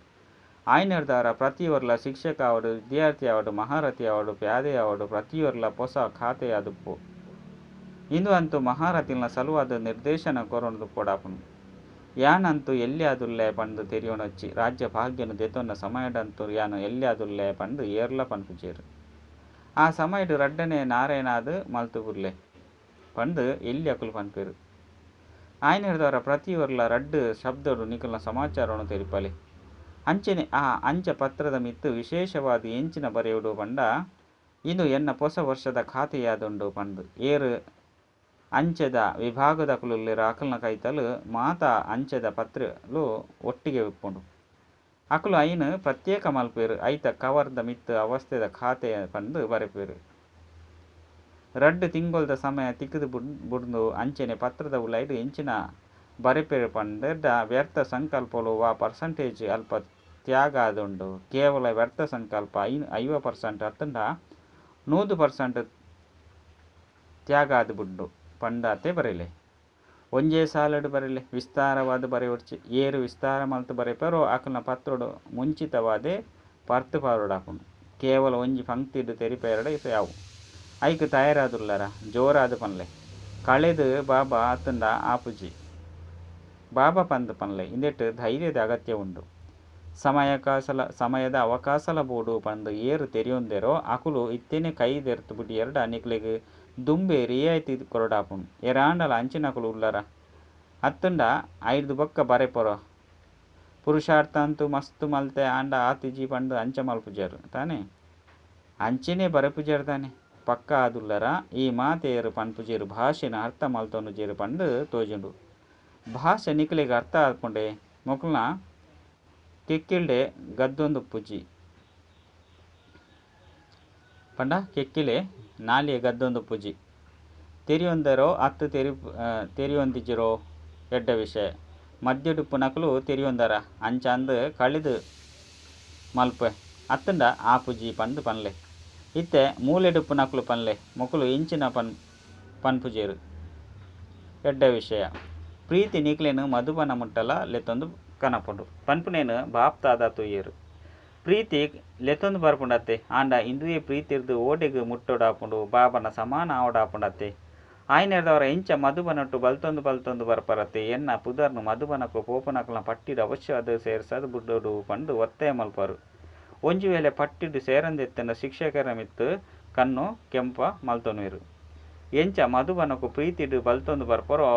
ಆಯ್ನೆರ್ದಾರ ಪ್ರತಿಯೊರ್ಲ ಶಿಕ್ಷಕ ಅವಡು ವಿದ್ಯಾರ್ಥಿ ಅವಡು ಮಹಾರಥಿ ಅವಡು ಪ್ಯಾದೆ ಅವಡು ಪ್ರತಿಯೊರ್ಲ ಹೊಸ ಖಾತೆ ಅದುಪ್ಪು. ಇಂದು ಅಂತೂ ಮಹಾರಥಿಲ್ನ ಸಲುವಾದ ನಿರ್ದೇಶನ ಕೊರೊಂದು ಕೊಡಾಪುಂಡು. ಯಾನಂತೂ ಎಲ್ಲಿಯಾದುಲ್ಲೆ ಪಂಡು ತೆರಿಯೋಣೊಚ್ಚಿ ರಾಜ್ಯ ಭಾಗ್ಯನು ದೆತೊನ್ನ ಸಮಯಡಂತೂ ಯಾನು ಎಲ್ಲಿಯಾದುಲ್ಲೆ ಪಂಡು ಏರ್ಲ ಪನ್ಪುಜೇರು. ಆ ಸಮಯಡು ರಡ್ಡನೆ ನಾರೇನಾದು ಮಲ್ತು ಬುರ್ಲೆ ಪಂಡು ಎಲ್ಲಿ ಅಕುಲು ಪನ್ಪೇರು. ಆಯ್ನೆರ್ದವರ ಪ್ರತಿಯೊರ್ಲ ರಡ್ಡು ಶಬ್ದಡು ನಿಕಲ್ನ ಸಮಾಚಾರವನ್ನು ತೆರಿಪಲೆ. ಅಂಚನೆ ಆ ಅಂಚ ಪತ್ರದ ಮಿತ್ತು ವಿಶೇಷವಾದ ಎಂಚಿನ ಬರೆಯುಡು ಪಂಡ ಇದು ಎನ್ನ ಹೊಸ ವರ್ಷದ ಖಾತೆಯಾದುಂಡು ಪಂಡು ಏರು ಅಂಚೆದ ವಿಭಾಗದ ಅಕುಲುಲ್ಲಿರ ಅಕಲ್ನ ಕೈತಲು ಮಾತಾ ಅಂಚೆದ ಪತ್ರಲು ಒಟ್ಟಿಗೆ ಉಪ್ಪುಂಡು. ಅಕುಲು ಐನು ಪ್ರತ್ಯೇಕ ಮಲ್ಪೇರು ಐತ ಕವರ್ದ ಮಿತ್ತು ಅವಸ್ಥೆದ ಖಾತೆ ಪಂದು ಬರೆಪೇರು. ರಡ್ಡು ತಿಂಗೊಲ್ದ ಸಮಯ ತಿಕ್ಕದು ಬುಡ್ದು ಅಂಚೆನೆ ಪತ್ರದ ಉಲೈಡು ಎಂಚಿನ ಬರೆಪೇರು ಪಂಡ ವ್ಯರ್ಥ ಸಂಕಲ್ಪಲು ವಾ ಪರ್ಸಂಟೇಜ್ ಅಲ್ಪ ತ್ಯಾಗ ಆದುಂಡು. ಕೇವಲ ವ್ಯರ್ಥ ಸಂಕಲ್ಪ 50% ಅತ್ತಂಡ 100% ತ್ಯಾಗ ಆದು ಬಿಡ್ಡು ಪಂಡಾತೆ ಬರೆಯಲೆ. ಒಂಜೇ ಸಾಲಡು ಬರೆಯಲೆ ವಿಸ್ತಾರವಾದ ಬರೆಯೊಡ್ಚಿ ಏರು ವಿಸ್ತಾರ ಮಲ್ತು ಬರೆಪೇರೋ ಆಕಲ್ನ ಪತ್ರಡು ಮುಂಚಿತವಾದೇ ಪರ್ತು ಪಾರುಡಾಪುಂಡು. ಕೇವಲ ಒಂಜಿ ಪಂಕ್ತಿಡು ತೆರಿಪೇರಡ ಯಾವು ಐಕ್ ತಯಾರಾದುಲ್ಲರ ಜೋರಾದು ಪನ್ಲೆ ಕಳೆದು ಬಾಬಾ ಆತಂಡ ಆಪುಜಿ ಬಾಬಾ ಪಂದ್ ಪನ್ಲೆ ಇಂದೆಟ್ಟು ಧೈರ್ಯದ ಅಗತ್ಯ ಉಂಡು. ಸಮಯದ ಅವಕಾಶಲ ಬೋಡು ಪಂದು ಏರು ತೆರೆಯೊಂದೆರೋ ಅಕುಲು ಇತ್ತೇನೆ ಕೈ ದೆರ್ತು ಬಿಟ್ಟು ಎರಡ ನಿಕ್ಲೆಗ್ ದುಂಬೆ ರಿಯಾಯಿತಿ ಕೊರಡಾಪುಂಡು ಎರಾಂಡಲ ಅಂಚಿನಕುಲು ಉಲ್ಲರ ಅತ್ತಂಡ 5 ಬೊಕ್ಕ ಬರೆಪೊರೋ ಪುರುಷಾರ್ಥ ಅಂತೂ ಮಸ್ತು ಮಲ್ತೆ ಆಂಡ ಆತಿಜಿ ಪಂಡು ಅಂಚ ಮಲ್ಪುಜಾರು ತಾನೇ ಅಂಚೆನೇ ಬರೆಪುಜಾರು ತಾನೆ ಪಕ್ಕ ಆದುಲ್ಲರ ಈ ಮಾತೇರು ಪನ್ಪುಜೇರು ಭಾಷೆನ ಅರ್ಥ ಮಲ್ತೊಂದು ಜೇರು ಪಂಡು ತೋಜುಂಡು. ಭಾಷೆ ನಿಕ್ಲೆಗ್ ಅರ್ಥ ಆದ್ಕೊಂಡೆ ಮೊಕ್ಲನ ಕೆಕ್ಕಿಲ್ಡೆ ಗದ್ದೊಂದು ಪುಜಿ ಪಂಡ ಕೆಕ್ಕಿಲೆ ನಾಲಿಯ ಗದ್ದೊಂದು ಪುಜಿ ತೆರಿಯೊಂದರೋ ಅತ್ತು ತೆರಿಯೊಂದಿಜಿರೋ ಎಡ್ಡ ವಿಷಯ ಮಧ್ಯಡುಪ್ಪು ನಕಲು ತೆರಿಯೊಂದರ ಅಂಚ ಅಂದು ಕಳಿದು ಮಲ್ಪೆ ಅತ್ತಂಡ ಆ ಪುಜಿ ಪಂದು ಪನ್ಲೆ ಇತ್ತೆ ಮೂಲೆಡುಪ್ಪು ನಕಲು ಪನ್ಲೆ ಮೊಕಲು ಇಂಚಿನ ಪನ್ಪುಜೇರು ಎಡ್ಡ ವಿಷಯ ಪ್ರೀತಿ ನಿಕ್ಲೇನು ಮಧುಬನ ಮುಟ್ಟಲ ಲೆತ್ತೊಂದು ಕನಪುಂಡು ಪನ್ಪುನೇನು ಬಾಪ್ತಾದ ತುಯ್ಯರು ಪ್ರೀತಿ ಲೆತ್ತೊಂದು ಬರ್ಪುಂಡತ್ತೆ ಆಂಡ ಇಂದುವೆ ಪ್ರೀತಿರ್ದು ಓಡೆಗ್ ಮುಟ್ಟೋಡಾಪುಂಡು ಬಾಬನ ಸಮಾನ ಆವಡಾಪುಂಡತ್ತೆ ಆಯ್ನೆರ್ದವರ ಇಂಚ ಮಧುಬನಟ್ಟು ಬಲ್ತೊಂದು ಬರ್ಪರತ್ತೆ ಎನ್ನ ಪುದರ್ನು ಮಧುಬನಕು ಪೋಪನಕಲ್ನ ಪಟ್ಟಿಡು ಅವಶ್ಯ ಅದು ಸೇರ್ಸದು ಬುಡ್ಡೋಡು ಪಂಡು ಒತ್ತಾಯ ಮಲ್ಪರು ಒಂಜಿ ವೇಳೆ ಪಟ್ಟಿಡು ಸೇರಂದೆತ್ತನ ಶಿಕ್ಷಕರ ಮಿತ್ತು ಕಣ್ಣು ಕೆಂಪ ಮಲ್ತೊನುವೆರು ಎಂಚ ಮಧುಬನಕು ಪ್ರೀತಿಡು ಬಲ್ತೊಂದು ಬರ್ಪರೋ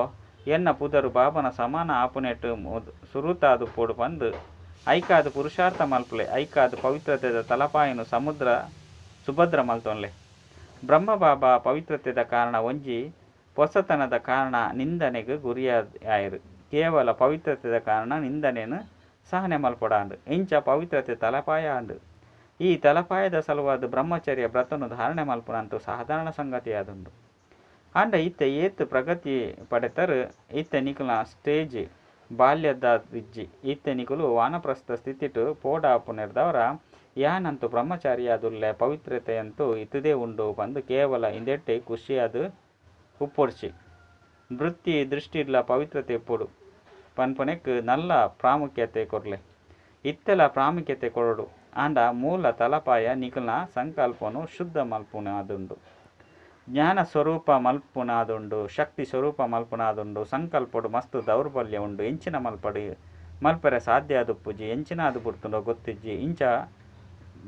ಎನ್ನ ಪುದರು ಬಾಬನ ಸಮಾನ ಆಪುನೆಟ್ಟು ಸುರುತಾದು ಪೋಡು ಪಂದು ಐಕಾದು ಪುರುಷಾರ್ಥ ಮಲ್ಪಲೆ ಐಕಾದು ಪವಿತ್ರತೆದ ತಲಪಾಯನು ಸುಭದ್ರ ಮಲ್ತೊನ್ಲೆ ಬ್ರಹ್ಮ ಬಾಬಾ ಪವಿತ್ರತೆದ ಕಾರಣ ಒಂಜಿ ಪೊಸತನದ ಕಾರಣ ನಿಂದನೆಗೆ ಗುರಿಯಾಯರು ಕೇವಲ ಪವಿತ್ರತೆದ ಕಾರಣ ನಿಂದನೆಯನ್ನು ಸಹನೆ ಮಲ್ಪೊಡಾಂಡು ಇಂಚ ಪವಿತ್ರತೆ ತಲಪಾಯ ಅಂಡು ಈ ತಲಪಾಯದ ಸಲುವಾದ ಬ್ರಹ್ಮಚರ್ಯ ವ್ರತನು ಧಾರಣೆ ಮಲ್ಪುನಂತೂ ಸಾಧಾರಣ ಸಂಗತಿಯಾದುಂಡು ಅಂಡ ಇತ್ತೆ ಏತ್ ಪ್ರಗತಿ ಪಡೆತರು ಇತ್ತೆ ನಿಕುಲ ಸ್ಟೇಜ್ ಬಾಲ್ಯದ ಇಜ್ಜಿ ಇತ್ತೆ ನಿಕುಲು ವಾನಪ್ರಸ್ಥ ಸ್ಥಿತಿಟು ಪೋಡಾಪುನೆರ್ದವರ ಯಾನಂತೂ ಬ್ರಹ್ಮಚಾರಿಯಾದುಲ್ಲೆ ಪವಿತ್ರತೆಯಂತೂ ಇತದೇ ಉಂಡು ಬಂದು ಕೇವಲ ಇಂದೆಟ್ಟೆ ಖುಷಿಯಾದು ಉಪ್ಪೊಡ್ಚಿ ವೃತ್ತಿ ದೃಷ್ಟಿಡ್ಲ ಪವಿತ್ರತೆ ಎಪ್ಪೊಡು ಪನ್ಪನೆಕ್ ನಲ್ಲ ಪ್ರಾಮುಖ್ಯತೆ ಕೊರ್ಲೆ ಇತ್ತೆಲ ಪ್ರಾಮುಖ್ಯತೆ ಕೊರಡು ಆಂಡ ಮೂಲ ತಲಪಾಯ ನಿಕಲ್ನ ಸಂಕಲ್ಪನು ಶುದ್ಧ ಮಲ್ಪುನಾದುಂಡು ಜ್ಞಾನ ಸ್ವರೂಪ ಮಲ್ಪುನಾದುಂಡು ಶಕ್ತಿ ಸ್ವರೂಪ ಮಲ್ಪುನಾದುಂಡು ಸಂಕಲ್ಪಡು ಮಸ್ತು ದೌರ್ಬಲ್ಯ ಉಂಡು ಎಂಚಿನ ಮಲ್ಪರೆ ಸಾಧ್ಯ ಆದುಪ್ಪುಜಿ ಎಂಚಿನ ಅದು ಬಿಡ್ತುಂಡೋ ಗೊತ್ತಿಜ್ಜಿ ಇಂಚ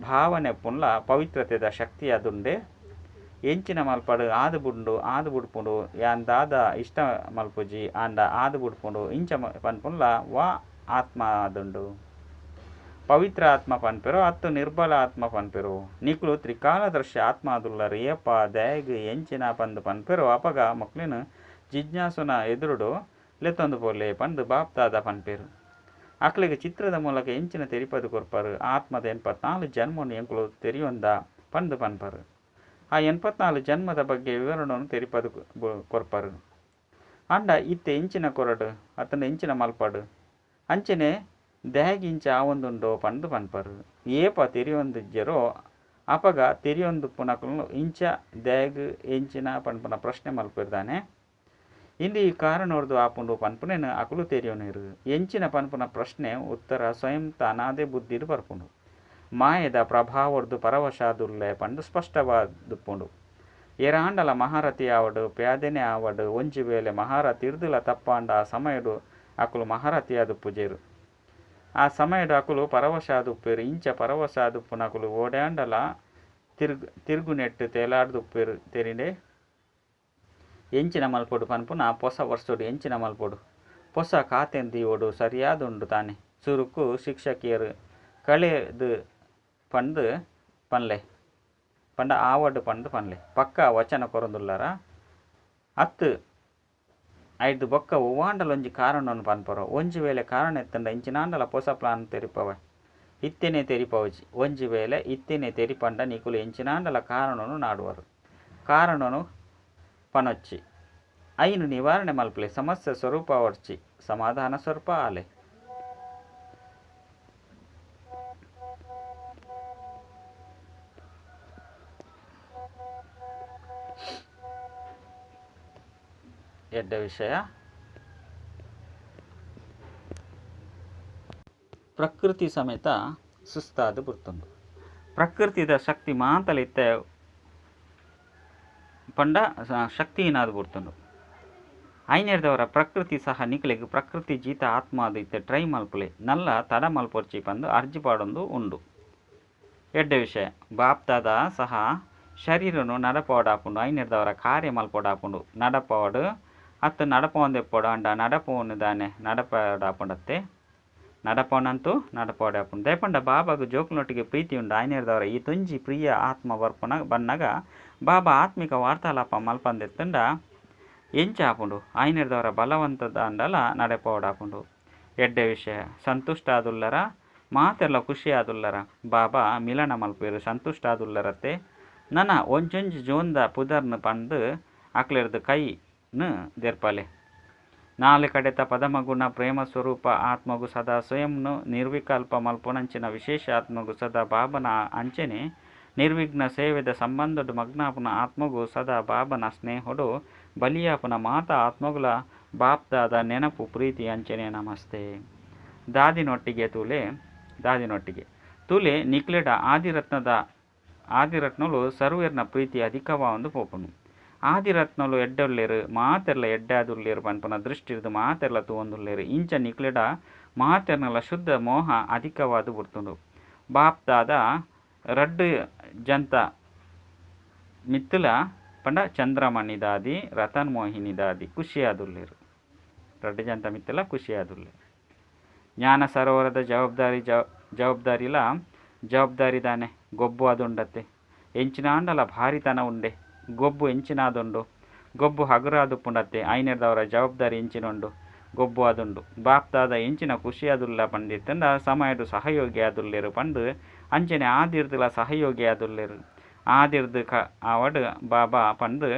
ಭಾವನೆ ಪುನ್ಲ ಪವಿತ್ರತೆದ ಶಕ್ತಿ ಅದುಂಡೆ ಎಂಚಿನ ಮಲ್ಪಡು ಆದು ಬುಡ್ಪುಂಡು ಯಾಂದಾದ ಇಷ್ಟ ಮಲ್ಪುಜಿ ಆಂಡ ಆದು ಬುಡ್ಪುಂಡು ಇಂಚ ಪನ್ಪುನ್ಲ ವಾ ಆತ್ಮ ಆದುಂಡು ಪವಿತ್ರ ಆತ್ಮ ಪನ್ಪೆರೋ ಅತ್ತು ನಿರ್ಬಲ ಆತ್ಮ ಪನ್ಪೆರೋ ನಿಕ್ಲು ತ್ರಿಕಾಲದರ್ಶಿ ಆತ್ಮ ಆದುಲ್ಲರು ಏಪ ದಯಗ್ ಎಂಚಿನ ಪಂದು ಪನ್ಪೆರೋ ಅಪಗ ಮಕ್ಳಿನ ಜಿಜ್ಞಾಸುನ ಎದುರುಡು ಲೆತ್ತೊಂದು ಪೋಲೆ ಪಂದು ಬಾಪ್ತಾದ ಪನ್ಪೇರು ಅಕ್ಲಿಗೆ ಚಿತ್ರದ ಮೂಲಕ ಎಂಚಿನ ತೆರಿಪದು ಕೊರ್ಪರು ಆತ್ಮದ 84 ಜನ್ಮನು ಎಂಕುಲು ತೆರಿಯೊಂದ ಪಂದು ಪನ್ಪರು ಆ 84 ಜನ್ಮದ ಬಗ್ಗೆ ವಿವರಣವನ್ನು ತೆರಿಪದು ಕೊರ್ಪರು ಅಂಡ ಇತ್ತೆ ಎಂಚಿನ ಕೊರಡು ಅತನ ಎಂಚಿನ ಮಲ್ಪಡು ಅಂಚನೆ ದಹಗಿಂಚ ಆವೊಂದುಂಡೋ ಪಂದು ಪನ್ಪರು ಏಪ ತೆರಿಯೊಂದಿಜ್ಜರೋ ಅಪಗ ತೆರಿಯೊಂದು ಪುನಕಲು ಇಂಚ ದಯಗ್ ಎಂಚಿನ ಪನ್ಪುನ ಪ್ರಶ್ನೆ ಮಲ್ಪಿರ್ದಾನೆ ಇಂದು ಈ ಕಾರಣೋರ್ದು ಆಪುಂಡು ಪನ್ಪುನೇನು ಅಕುಲು ತೆರಿಯೋನಿರು ಎಂಚಿನ ಪನ್ಪುನ ಪ್ರಶ್ನೆ ಉತ್ತರ ಸ್ವಯಂ ತಾನಾದೇ ಬುದ್ಧಿಡು ಬರ್ಪುಂಡು ಮಾಯದ ಪ್ರಭಾವರ್ದು ಪರವಶಾದುಲ್ಲೆ ಪಂಡು ಸ್ಪಷ್ಟವಾದುಪ್ಪುಂಡು ಎರಾಂಡಲ ಮಹಾರಥಿ ಆವಡು ಪ್ಯಾದೆನೆ ಆವಡು ಒಂಜಿ ವೇಳೆ ಮಹಾರಥಿ ಇರ್ದುಲ ತಪ್ಪಾಂಡ ಆ ಸಮಯಡು ಅಕುಲು ಮಹಾರಥಿಯಾದುಪ್ಪುಜೇರು ಆ ಸಮಯಡು ಅಕುಲು ಪರವಶಾದುಪ್ಪೇರು ಇಂಚ ಪರವಶಾದುಪ್ಪುನಕುಲು ಓಡ್ಯಾಂಡಲ ತಿರುಗುನೆಟ್ಟು ತೇಲಾಡ್ದುಪ್ಪೇರು ತೆರಿಂಡೆ ಎಂಚಿನ ಮಲ್ಪೊಡು ಪನ್ಪುನ ಪೊಸ ವರ್ಷೋಡು ಎಂಚಿನ ಮಲ್ಪೊಡು ಪೊಸ ಕಾತೆಂದಿಯೋಡು ಸರಿಯಾದುಂಡು ತಾನೆ ಸುರುಕು ಶಿಕ್ಷಕಿಯರು ಕಳೆದು ಪಂದು ಪನ್ಲೆ ಪಂಡ ಆವಡು ಪಂಡು ಪನ್ಲೆ ಪಕ್ಕ ವಚನ ಕೊರೊಂದುಲ್ಲರ ಅತ್ತು 5 ಬೊಕ್ಕ ಒವ್ವಾಂಡಲೊಂಜಿ ಕಾರಣವನ್ನು ಪನ್ಪರೋ ಒಂಜಿ ವೇಳೆ ಕಾರಣ ಎತ್ತಂಡ ಇಂಚಿನಾಂಡಲ ಪೊಸ ಪ್ಲಾನ್ ತೆರಿಪವ ಇತ್ತೆನೆ ತೆರಿಪವಜಿ ಒಂಜಿ ವೇಳೆ ಇತ್ತೆನೆ ತೆರಿಪಂಡ ನಿಕುಲು ಎಂಚಿನಾಂಡಲ ಕಾರಣನು ನಾಡುವರು ಕಾರಣನು ಪನೊಚ್ಚಿ ಐನು ನಿವಾರಣೆ ಮಲ್ಪಲೆ ಸಮಸ್ಯೆ ಸ್ವರೂಪ ವರ್ಚಿ ಸಮಾಧಾನ ಸ್ವರೂಪ ಆಲೆ ಎಡ್ಡ ವಿಷಯ ಪ್ರಕೃತಿ ಸಮೇತ ಸುಸ್ತಾದು ಬುರ್ತುಂಡು ಪ್ರಕೃತಿದ ಶಕ್ತಿ ಮಾತಲಿತ್ತೆ ಪಂಡ ಶಕ್ತಿ ಏನಾದ್ರು ಬುಡ್ತುಂಡು ಐನೇರ್ದವರ ಪ್ರಕೃತಿ ಸಹ ನಿಕ್ಲೆಗ್ ಪ್ರಕೃತಿ ಜೀತ ಆತ್ಮ ಅದು ಇತ್ತೆ ಟ್ರೈ ಮಲ್ಪಲೆ ನಲ್ಲ ತಡ ಮಲ್ಪೊರ್ಚಿ ಪಂದು ಅರ್ಜಿ ಪಾಡೊಂದು ಉಂಡು. ಎಡ್ಡೆ ವಿಷಯ ಬಾಪ್ದಾದ ಸಹ ಶರೀರನು ನಡಪೋಡಾಪುಂಡು ಐನೇರ್ದವರ ಕಾರ್ಯ ಮಲ್ಪೋಡಾಪುಂಡು ನಡಪೋಡು ಅತ್ತು ನಡಪೋಂದೆಪ್ಪೋಡು ಅಂಡ ನಡಪೋನು ದಾನೆ ನಡಪೋಡಾಪುಂಡತ್ತೆ ನಡಪೋನಂತೂ ನಡಪೋಡಾಪುಂಡು ದೇಪಂಡ ಬಾಬಾಗ ಜೋಕುನೊಟ್ಟಿಗೆ ಪ್ರೀತಿ ಉಂಡು ಐನೇರ್ದವರ ಈ ತುಂಜಿ ಪ್ರಿಯ ಆತ್ಮ ಬರ್ಪುನ ಬನ್ನಗ ಬಾಬಾ ಆತ್ಮಿಕ ವಾರ್ತಾಲಾಪ ಮಲ್ಪಂದೆತ್ತಂಡ ಎಂಚಾಪುಂಡು ಐನೇರ್ದವರ ಬಲವಂತದ ಅಂಡಲ ನಡಪೋಡಾಪುಂಡು. ಎಡ್ಡೆ ವಿಷಯ ಸಂತುಷ್ಟ ಆದುಲ್ಲರ ಮಾತೆಲ್ಲ ಖುಷಿ ಆದುಲ್ಲರ ಬಾಬಾ ಮಿಲನ ಮಲ್ಪೇರು ಸಂತುಷ್ಟ ಆದುಲ್ಲರತ್ತೆ ನನ ಒಂಚೊಂಜಿ ಜೋಂದ ಪುದರ್ನು ಪಂದು ಅಕ್ಲೆರ್ದು ಕೈನು ದೆರ್ಪಲೆ ನಾಲು ಕಡೆತ ಪದಮಗುಣ ಪ್ರೇಮ ಸ್ವರೂಪ ಆತ್ಮಗು ಸದಾ ಸ್ವಯಂನು ನಿರ್ವಿಕಲ್ಪ ಮಲ್ಪುನಂಚಿನ ವಿಶೇಷ ಆತ್ಮಗು ಸದಾ ಬಾಬನ ಅಂಚನೆ ನಿರ್ವಿಘ್ನ ಸೇವೆದ ಸಂಬಂಧಡು ಮಗ್ನಾಪುನ ಆತ್ಮಗು ಸದಾ ಬಾಬನ ಸ್ನೇಹಡು ಬಲಿಯಾಪುನ ಮಾತ ಆತ್ಮಗುಲ ಬಾಪ್ದಾದ ನೆನಪು ಪ್ರೀತಿ ಅಂಚನೆ ನಮಸ್ತೆ. ದಾದಿನೊಟ್ಟಿಗೆ ತೂಲೆ ನಿಕ್ಲೆಡ ಆದಿರತ್ನಲು ಸರ್ವೇರ್ನ ಪ್ರೀತಿ ಅಧಿಕವ ಒಂದು ಪೋಪುನು ಆದಿರತ್ನಲು ಎಡ್ಡೊಲ್ಲೇರು ಮಾತೆರ್ಲ ಎಡ್ಡಾದುಲ್ಲೇರು ಪನ್ಪುನ ದೃಷ್ಟಿರ್ದು ಮಾತೆರ್ಲ ತೂವೊಂದುಲ್ಲೇರು ಇಂಚ ನಿಕ್ಲೆಡ ಮಾತೆರ್ನಲ ಶುದ್ಧ ಮೋಹ ಅಧಿಕವಾದು ಬುಡ್ತುಂಡು. ಬಾಪ್ದಾದ ರಡ್ಡು ಜಂತ ಮಿತ್ತುಲ ಪಂಡ ಚಂದ್ರಮಣಿ ದಾದಿ ರತನ್ ಮೋಹಿನಿ ದಾದಿ ಖುಷಿಯಾದುಲ್ಲೇರು ರಡ್ಡು ಜಂತ ಮಿತ್ತಲ ಖುಷಿಯಾದುಲ್ಲೇರು. ಜ್ಞಾನ ಸರೋವರದ ಜವಾಬ್ದಾರಿದಾನೆ ಗೊಬ್ಬು ಅದುಂಡತ್ತೆ ಎಂಚಿನ ಅಂಡಲ ಭಾರಿತನ ಉಂಡೆ ಗೊಬ್ಬು ಎಂಚಿನಾದುಂಡು ಗೊಬ್ಬು ಹಗುರಾದುಪ್ಪುಂಡತ್ತೆ ಐನೇರ್ದವರ ಜವಾಬ್ದಾರಿ ಎಂಚಿನುಂಡು ಗೊಬ್ಬು ಅದುಂಡು ಬಾಪ್ದಾದ ಎಂಚಿನ ಖುಷಿಯಾದುಲ್ಲ ಪಂಡಿತ್ತಂಡ ಸಮಯಡು ಸಹಯೋಗಿ ಆದುಲ್ಲೇರು ಪಂಡು ಅಂಚನೆ ಆದಿರ್ದುಲ ಸಹಯೋಗಿ ಆದುಲ್ಲೇರು ಆದಿರ್ದು ಅವಡು ಬಾಬಾ ಪಂಡು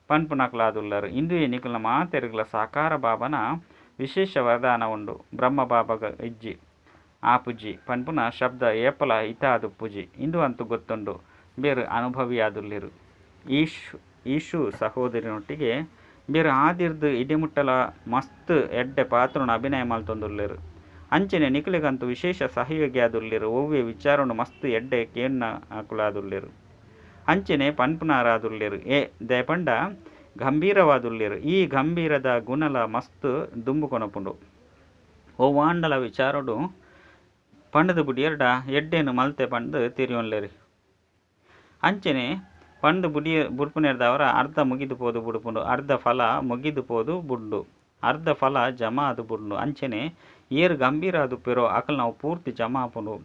ಪನ್ಪುನಕ್ಲಾದುಲ್ಲರು ಇಂದು ಎನಿಕುಲ ಮಾತೆರುಗಳ ಸಾಕಾರ ಬಾಬನ ವಿಶೇಷ ವರದಾನ ಉಂಡು. ಬ್ರಹ್ಮ ಬಾಬಾಗ ಇಜ್ಜಿ ಆಪುಜಿ ಪನ್ಪುನ ಶಬ್ದ ಏಪಲ ಇತಾದು ಪೂಜಿ ಇಂದು ಅಂತೂ ಗೊತ್ತುಂಡು ಬೇರು ಅನುಭವಿಯಾದುಲ್ಲೇರು. ಈಶು ಸಹೋದರಿನೊಟ್ಟಿಗೆ ಬೇರು ಆದಿರ್ದು ಇಡಿಮುಟ್ಟಲ ಮಸ್ತ್ ಎಡ್ಡೆ ಪಾತ್ರನ ಅಭಿನಯ ಮಲ್ತೊಂದುಲ್ಲೇರು ಅಂಚನೆ ನಿಕ್ಲೆಗಂತೂ ವಿಶೇಷ ಸಹಯೋಗಿ ಆದುಲ್ಲೇರು ಒವ್ವೆ ವಿಚಾರನು ಮಸ್ತ್ ಎಡ್ಡೆ ಕೇನ್ನ ಹಾಕುಲಾದುಲ್ಲೇರು ಅಂಚನೆ ಪನ್ಪುನಾರಾದುಲ್ಲೇರು ದೇಪಂಡ ಗಂಭೀರವಾದುಲ್ಲೇರು ಈ ಗಂಭೀರದ ಗುಣಲ ಮಸ್ತ್ ದುಂಬು ಕೊನಪುಂಡು ಓವಾಂಡಲ ವಿಚಾರಡು ಪಂಡದು ಬುಡಿಯರ್ಡ ಎಡ್ಡೆನು ಮಲ್ತೆ ಪಂಡು ತಿರಿಯೊನ್ಲೇರಿ ಅಂಚನೆ ಪಂಡು ಬುಡ್ಪುನೆರ್ದವರ ಅರ್ಧ ಮುಗಿದು ಪೋದು ಬುಡ್ಪುಂಡು ಅರ್ಧ ಫಲ ಮುಗಿದು ಪೋದು ಬುಡ್ಡು ಅರ್ಧ ಫಲ ಜಮಾ ಅದು ಬುಡ್ಡು ಅಂಚನೆ ಏರು ಗಂಭೀರ ಆದುಪ್ಪೆರೋ ಅಕಲ್ ನಾವು ಪೂರ್ತಿ ಜಮಾ ಆಪುಂಡು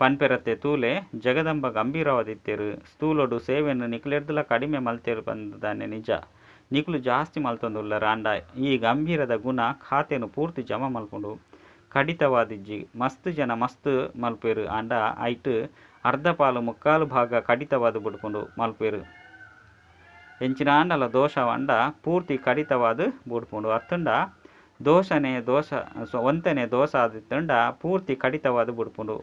ಪನ್ಪೆರತ್ತೆ ತೂಲೆ ಜಗದಂಬ ಗಂಭೀರವಾದಿತ್ತೇರು ಸ್ಥೂಲೊಡು ಸೇವೆಯನ್ನು ನಿಕ್ಲೆರ್ದುಲ ಕಡಿಮೆ ಮಲ್ತೇರು ಬಂದದಾನೆ ನಿಜ ನಿಕ್ಲು ಜಾಸ್ತಿ ಮಲ್ತೊಂದುಲ್ಲರ ಅಂಡ ಈ ಗಂಭೀರದ ಗುಣ ಖಾತೆನು ಪೂರ್ತಿ ಜಮಾ ಮಲ್ಪುಂಡು ಕಡಿತವಾದಿಜ್ಜಿ ಮಸ್ತ್ ಜನ ಮಸ್ತ್ ಮಲ್ಪೇರು ಅಂಡ ಐಟ್ ಅರ್ಧ ಪಾಲು ಮುಕ್ಕಾಲು ಭಾಗ ಕಡಿತವಾದು ಬುಡ್ಪುಂಡು ಮಲ್ಪೇರು ಎಂಚಿನ ಅಂಡಲ ದೋಷ ಅಂಡ ಪೂರ್ತಿ ಕಡಿತವಾದು ಬುಡ್ಪುಂಡು ಅತ್ತಂಡ ಒಂತೆನೆ ದೋಷ ಆದಿತ್ತಂಡ ಪೂರ್ತಿ ಕಡಿತವಾದು ಬುಡ್ಪುಂಡು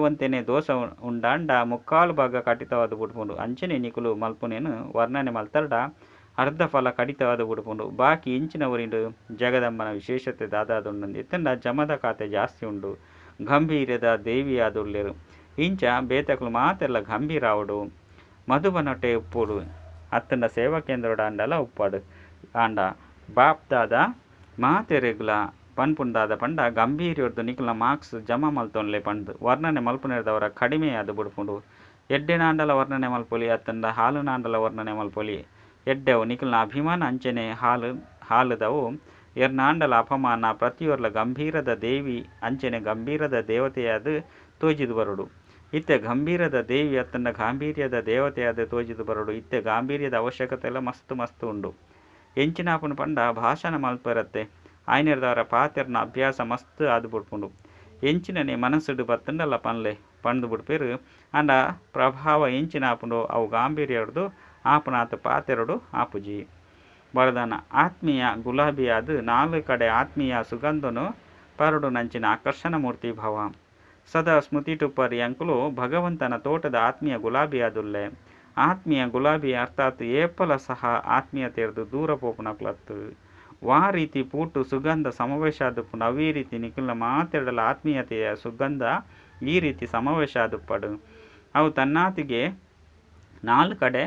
ಒಂತೆನೆ ದೋಷ ಉಂಡಾಂಡ ಮುಕ್ಕಾಲು ಭಾಗ ಕಡಿತವಾದು ಬುಡ್ಪುಂಡು ಅಂಚನೆ ನಿಕುಲು ಮಲ್ಪುನೇನು ವರ್ಣನೆ ಮಲ್ತರ್ಡ ಅರ್ಧ ಫಲ ಕಡಿತವಾದ ಬುಡ್ಪುಂಡು ಬಾಕಿ ಇಂಚಿನವರಿಂಡು ಜಗದಂಬನ ವಿಶೇಷತೆ ದಾದಾದುಂಡು ಎತ್ತಂಡ ಜಮದ ಖಾತೆ ಜಾಸ್ತಿ ಉಂಡು ಗಂಭೀರದ ದೇವಿ ಆದುಲ್ಲೇರು ಇಂಚ ಬೇತಕಲು ಮಾತೆಲ್ಲ ಗಂಭೀರ ಆವಡು ಮಧುಬನೊಟ್ಟೆ ಉಪ್ಪುಡು ಅತ್ತಂಡ ಸೇವಾ ಕೇಂದ್ರಡ ಅಂಡಲ ಉಪ್ಪಾಡು ಆಂಡ ಬಾಪ್ದಾದ ಮಾತೆರೆಗ್ಲ ಪನ್ಪುಂಡಾದ ಪಂಡ ಗಂಭೀರ್ಯರ್ದು ನಿಕುಲ ಮಾರ್ಕ್ಸ್ ಜಮಾ ಮಲ್ತೊನ್ಲೆ ಪಂಡು ವರ್ಣನೆ ಮಲ್ಪುನೆರ್ದವರ ಕಡಿಮೆ ಆದು ಬುಡ್ಪುಂಡು ಎಡ್ಡೆನಾಂಡಲ ವರ್ಣನೆ ಮಲ್ಪೊಲಿ ಅತ್ತಂಡ ಹಾಲುನಾಂಡಲ ವರ್ಣನೆ ಮಲ್ಪೊಲಿ ಎಡ್ಡೆವು ನಿಕಲ್ನ ಅಭಿಮಾನ ಅಂಚನೆ ಹಾಲುದವು ಎರ್ನಾಂಡಲ ಅಪಮಾನ ಪ್ರತಿಯೊರ್ಲ ಗಂಭೀರದ ದೇವಿ ಅಂಚನೆ ಗಂಭೀರದ ದೇವತೆಯಾದ ತೋಜಿದು ಬರಡು ಇತ್ತೆ ಗಂಭೀರದ ದೇವಿ ಅತ್ತಂಡ ಗಾಂಭೀರ್ಯದ ದೇವತೆಯಾದ ತೋಜಿದು ಬರಡು ಇತ್ತೆ ಗಾಂಭೀರ್ಯದ ಅವಶ್ಯಕತೆ ಎಲ್ಲ ಮಸ್ತ್ ಉಂಡು ಎಂಚಿನಾಪುನ ಪಂಡ ಭಾಷಣ ಮಲ್ಪರತ್ತೆ ಐನೇರ್ದವರ ಪಾತೆರ್ನ ಅಭ್ಯಾಸ ಮಸ್ತ್ ಆದು ಬುಡ್ಪುಂಡು ಎಂಚಿನನೆ ಮನಸ್ಸುಡು ಬತ್ತಂಡಲ್ಲ ಪಂದು ಬುಡ್ಪೇರು ಅಂಡ ಪ್ರಭಾವ ಎಂಚಿನಾಪುಂಡು ಅವು ಗಾಂಭೀರ್ಯರ್ದು ಆಪುನಾಥ ಪಾತೆರಡು ಆಪುಜಿ ವರದಾನ ಆತ್ಮೀಯ ಗುಲಾಬಿಯಾದ ನಾಲ್ಕು ಕಡೆ ಆತ್ಮೀಯ ಸುಗಂಧನು ಪರಡು ನಂಚಿನ ಆಕರ್ಷಣ ಮೂರ್ತಿ ಭಾವ ಸದಾ ಸ್ಮೃತಿ ಟುಪ್ಪರಿ ಅಂಕುಲು ಭಗವಂತನ ತೋಟದ ಆತ್ಮೀಯ ಗುಲಾಬಿಯಾದುಲ್ಲೆ ಆತ್ಮೀಯ ಗುಲಾಬಿ ಅರ್ಥಾತ್ ಏಪಲ ಸಹ ಆತ್ಮೀಯತೆಯರ್ದು ದೂರ ಪೋಪುನಕ್ಲತ್ತು ವಾ ರೀತಿ ಪೂಟು ಸುಗಂಧ ಸಮಾವೇಶ ಆದುಪ್ಪುಂಡು ಅವೇ ರೀತಿ ನಿಖಿಲ ಮಾತೆರಡಲ ಆತ್ಮೀಯತೆಯ ಸುಗಂಧ ಈ ರೀತಿ ಸಮಾವೇಶ ಆದುಪ್ಪಡು ಅವು ತನ್ನಾತಿಗೆ ನಾಲ್ಕು ಕಡೆ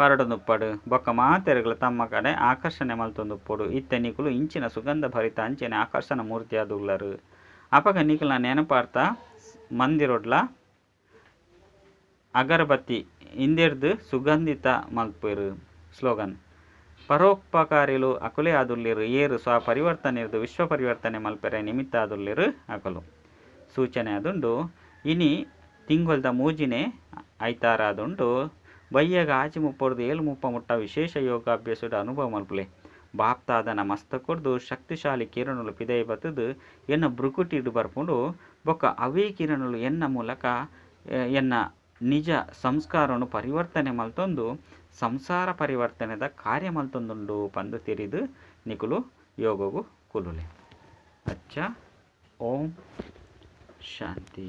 ಪರಡುನುಪ್ಪಡು ಬೊಕ್ಕ ಮಾತೆರೆಗಳು ತಮ್ಮ ಕಡೆ ಆಕರ್ಷಣೆ ಮಲ್ತೊಂದುಪ್ಪೊಡು ಇತ್ತೆ ನಿಕುಲು ಇಂಚಿನ ಸುಗಂಧ ಭರಿತ ಅಂಚನೆ ಆಕರ್ಷಣ ಮೂರ್ತಿ ಆದುಳ್ಳರು ಅಪಗ ನಿಕುಲ್ನ ನೆನಪಾರ್ಥ ಮಂದಿರೊಡ್ಲ ಅಗರಬತ್ತಿ ಇಂದೆರ್ದು ಸುಗಂಧಿತ ಮಲ್ಪೆರು. ಸ್ಲೋಗನ್: ಪರೋಪಕಾರಿಲು ಅಕುಲೆ ಆದುಲ್ಲಿರು ಏರು ಸ್ವ ಪರಿವರ್ತನೆರ್ದು ವಿಶ್ವ ಪರಿವರ್ತನೆ ಮಲ್ಪೆರೆ ನಿಮಿತ್ತ ಆದುಲ್ಲಿರು ಅಕಲು. ಸೂಚನೆ ಆದುಂಡು ಇನಿ ತಿಂಗೊಲ್ದ ಮೂಜಿನೆ ಐತಾರ ಆದುಂಡು ಬಯ್ಯಗ ಆಚಿ ಮುಪ್ಪೊಡ್ದು 7:30 ಮುಟ್ಟ ವಿಶೇಷ ಯೋಗಾಭ್ಯಾಸದ ಅನುಭವ ಮಲ್ಪುಲೆ. ಬಾಪ್ತಾದನ ಮಸ್ತಕೊಡ್ದು ಶಕ್ತಿಶಾಲಿ ಕಿರಣುಲು ಪಿದೈ ಬತ್ತದು ಎನ್ನ ಬ್ರುಕುಟಿಡು ಬರ್ಪುಂಡು ಬೊಕ್ಕ ಅವೇ ಕಿರಣುಲು ಎನ್ನ ಮೂಲಕ ಎನ್ನ ನಿಜ ಸಂಸ್ಕಾರನು ಪರಿವರ್ತನೆ ಮಲ್ತೊಂದು ಸಂಸಾರ ಪರಿವರ್ತನೆದ ಕಾರ್ಯ ಮಲ್ತೊಂದುಂಡು ಪಂದು ತಿರಿದು ನಿಕುಲು ಯೋಗವು ಕುಲುಲೆ. ಅಚ್ಚ. ಓಂ ಶಾಂತಿ.